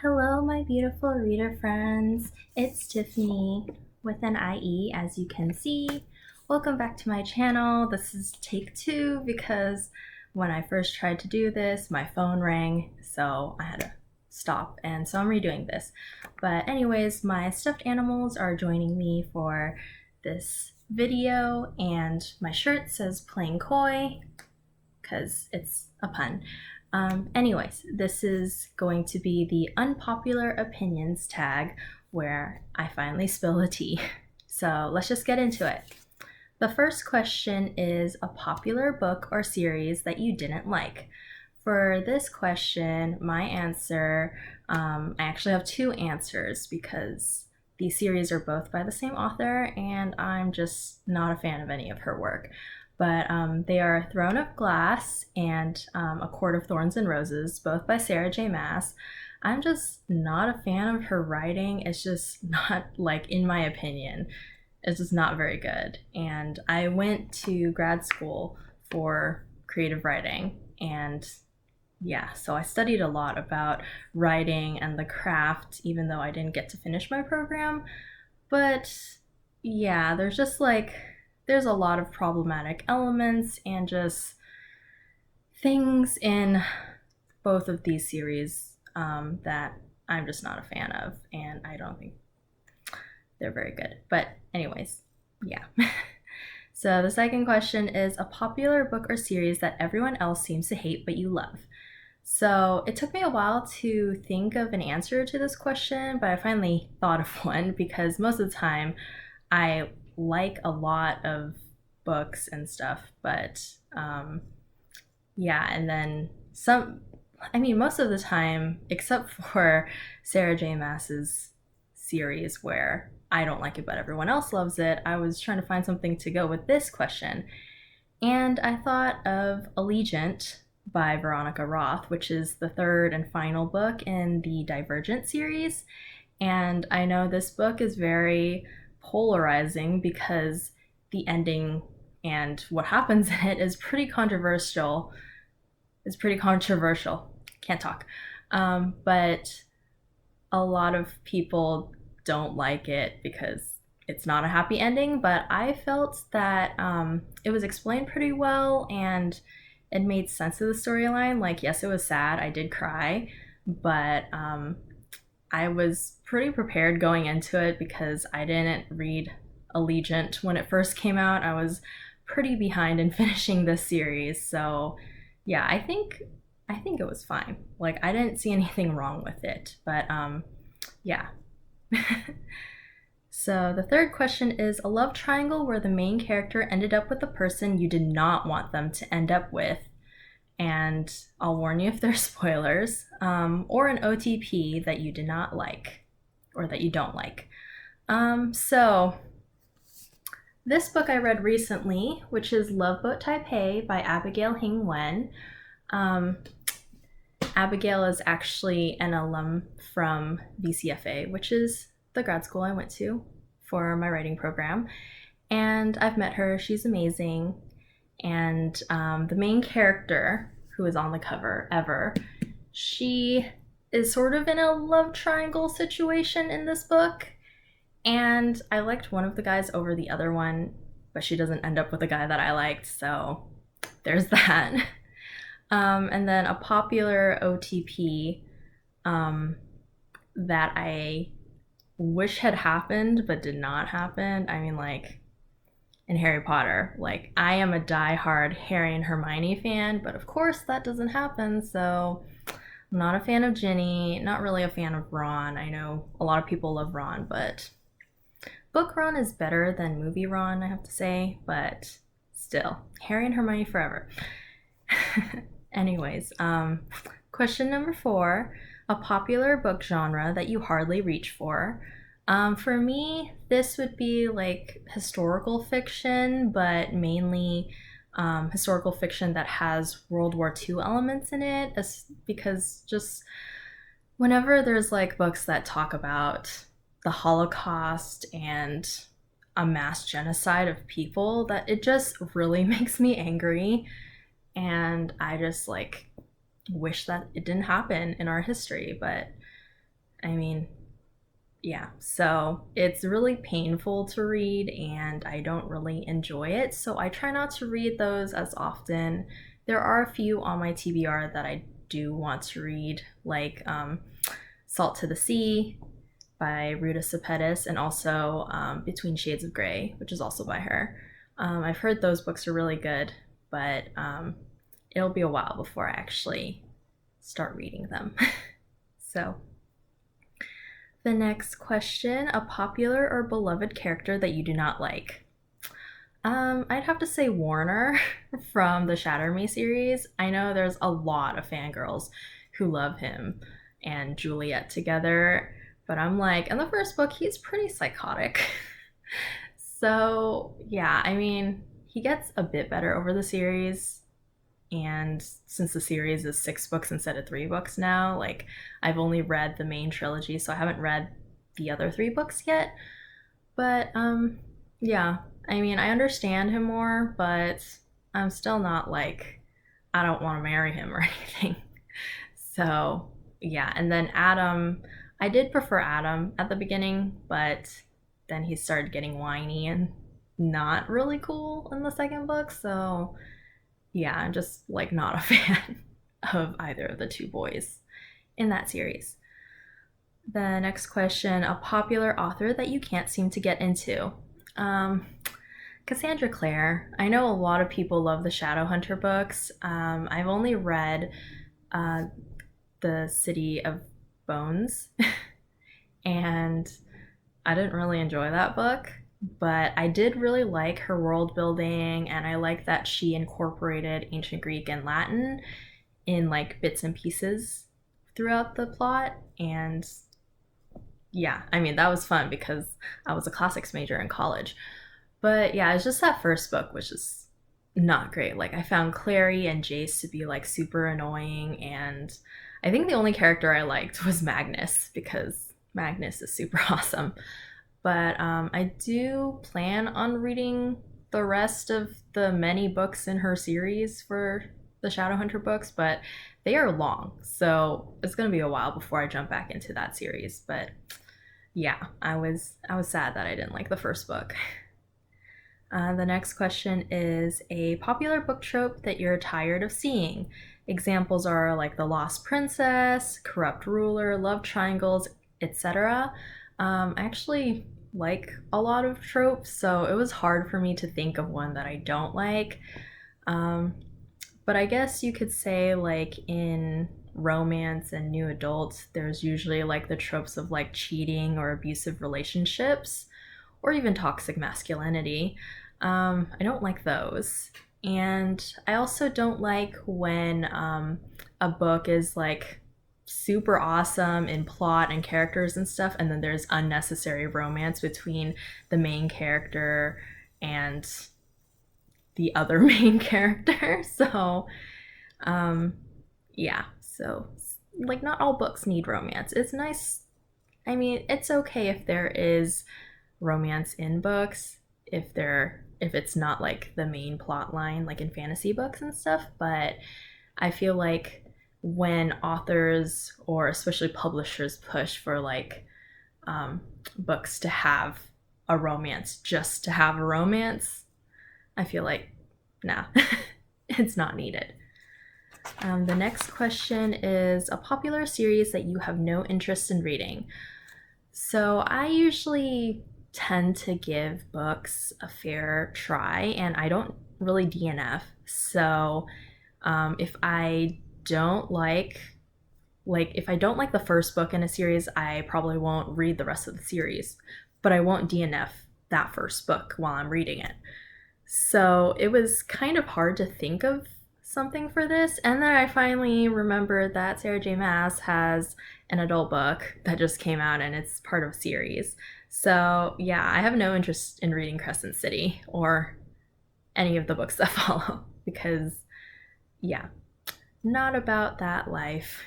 Hello, my beautiful reader friends. It's Tiffany with an IE, as you can see. Welcome back to my channel. This is take two because when I first tried to do this, my phone rang, so I had to stop, and so I'm redoing this. But anyways, my stuffed animals are joining me for this video, and my shirt says playing coy because it's a pun. Anyways, this is going to be the unpopular opinions tag where I finally spill the tea. So let's just get into it. The first question is a popular book or series that you didn't like. For this question, my answer, I actually have two answers because these series are both by the same author and I'm just not a fan of any of her work. But they are Throne of Glass and A Court of Thorns and Roses, both by Sarah J. Maas. I'm just not a fan of her writing. It's just not, like, in my opinion, it's just not very good. And I went to grad school for creative writing, and yeah, so I studied a lot about writing and the craft, even though I didn't get to finish my program. But yeah, there's a lot of problematic elements and just things in both of these series that I'm just not a fan of, and I don't think they're very good. But anyways, yeah. So the second question is a popular book or series that everyone else seems to hate but you love. So it took me a while to think of an answer to this question, but I finally thought of one because most of the time I like a lot of books and stuff, but yeah, and then most of the time, except for Sarah J. Maas's series where I don't like it but everyone else loves it, I was trying to find something to go with this question. And I thought of Allegiant by Veronica Roth, which is the third and final book in the Divergent series. And I know this book is very polarizing because the ending and what happens in it is pretty controversial. Can't talk. But a lot of people don't like it because it's not a happy ending, but I felt that it was explained pretty well and it made sense of the storyline. Like, yes, it was sad. I did cry, but I was pretty prepared going into it because I didn't read Allegiant when it first came out. I was pretty behind in finishing this series, so yeah, I think it was fine. Like, I didn't see anything wrong with it, but yeah. So the third question is a love triangle where the main character ended up with the person you did not want them to end up with. And I'll warn you if there's spoilers, or an OTP that you did not like, or that you don't like. So this book I read recently, which is Love Boat Taipei by Abigail Hing Wen. Abigail is actually an alum from VCFA, which is the grad school I went to for my writing program. And I've met her, she's amazing. And the main character, who is on the cover, Ever, she is sort of in a love triangle situation in this book. And I liked one of the guys over the other one, but she doesn't end up with the guy that I liked, so there's that. And then a popular OTP that I wish had happened but did not happen. I mean, like, in Harry Potter, like, I am a die-hard Harry and Hermione fan, but of course that doesn't happen, so I'm not a fan of Ginny, not really a fan of Ron. I know a lot of people love Ron, but book Ron is better than movie Ron, I have to say, but still, Harry and Hermione forever. Anyways, question number 4, a popular book genre that you hardly reach for. For me, this would be like historical fiction, but mainly historical fiction that has World War II elements in it, because just whenever there's like books that talk about the Holocaust and a mass genocide of people, that it just really makes me angry, and I just like wish that it didn't happen in our history. But I mean, yeah, so it's really painful to read and I don't really enjoy it, so I try not to read those as often. There are a few on my TBR that I do want to read, like Salt to the Sea by Ruta Sepetys, and also Between Shades of Grey, which is also by her. I've heard those books are really good, but it'll be a while before I actually start reading them. So, the next question, a popular or beloved character that you do not like? I'd have to say Warner from the Shatter Me series. I know there's a lot of fangirls who love him and Juliet together, but I'm like, in the first book, he's pretty psychotic. So, yeah, I mean, he gets a bit better over the series. And since the series is 6 books instead of 3 books now, like, I've only read the main trilogy, so I haven't read the other 3 books yet. But, yeah, I mean, I understand him more, but I'm still not like, I don't want to marry him or anything. So, yeah, and then Adam, I did prefer Adam at the beginning, but then he started getting whiny and not really cool in the second book, so yeah, I'm just like not a fan of either of the 2 boys in that series. The next question, a popular author that you can't seem to get into. Cassandra Clare. I know a lot of people love the Shadowhunter books. I've only read The City of Bones, and I didn't really enjoy that book. But I did really like her world building, and I like that she incorporated ancient Greek and Latin in like bits and pieces throughout the plot. And yeah, I mean, that was fun because I was a classics major in college. But yeah, it's just that first book, which is not great. Like, I found Clary and Jace to be like super annoying, and I think the only character I liked was Magnus because Magnus is super awesome. But I do plan on reading the rest of the many books in her series for the Shadowhunter books, but they are long, so it's gonna be a while before I jump back into that series. But yeah, I was sad that I didn't like the first book. The next question is a popular book trope that you're tired of seeing. Examples are like the Lost Princess, corrupt ruler, love triangles, etc. I actually like a lot of tropes, so it was hard for me to think of one that I don't like. But I guess you could say, like, in romance and new adult, there's usually like the tropes of like cheating or abusive relationships, or even toxic masculinity. I don't like those. And I also don't like when a book is like super awesome in plot and characters and stuff, and then there's unnecessary romance between the main character and the other main character. So, yeah, so like not all books need romance. It's nice. I mean, it's okay if there is romance in books, if it's not like the main plot line like in fantasy books and stuff, but I feel like when authors or especially publishers push for like books to have a romance just to have a romance, I feel like nah, it's not needed. The next question is a popular series that you have no interest in reading. So I usually tend to give books a fair try, and I don't really DNF. So if I don't like if I don't like the first book in a series, I probably won't read the rest of the series, but I won't DNF that first book while I'm reading it. So it was kind of hard to think of something for this, and then I finally remembered that Sarah J Maas has an adult book that just came out, and it's part of a series. So yeah, I have no interest in reading Crescent City or any of the books that follow because yeah, not about that life.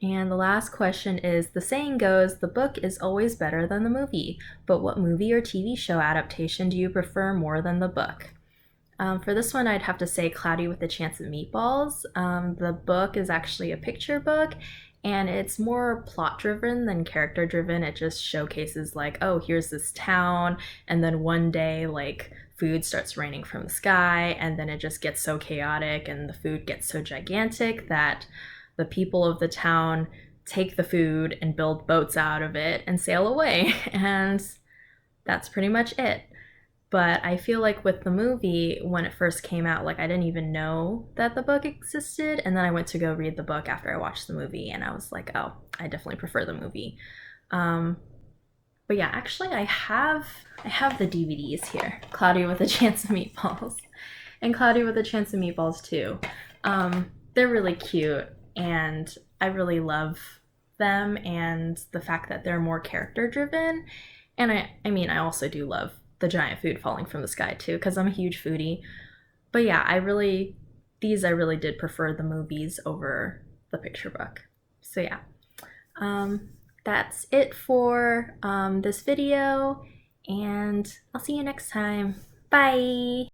And the last question is, the saying goes, the book is always better than the movie, but what movie or TV show adaptation do you prefer more than the book? For this one, I'd have to say Cloudy with a Chance of Meatballs. The book is actually a picture book, and it's more plot driven than character driven. It just showcases like, oh, here's this town, and then one day like food starts raining from the sky, and then it just gets so chaotic and the food gets so gigantic that the people of the town take the food and build boats out of it and sail away. And that's pretty much it. But I feel like with the movie, when it first came out, like I didn't even know that the book existed. And then I went to go read the book after I watched the movie, and I was like, oh, I definitely prefer the movie. But yeah, actually I have the DVDs here. Cloudy with a Chance of Meatballs. And Cloudy with a Chance of Meatballs too. They're really cute, and I really love them, and the fact that they're more character driven. And I mean, I also do love the giant food falling from the sky too, because I'm a huge foodie. But yeah, I really did prefer the movies over the picture book. So yeah, that's it for this video, and I'll see you next time. Bye!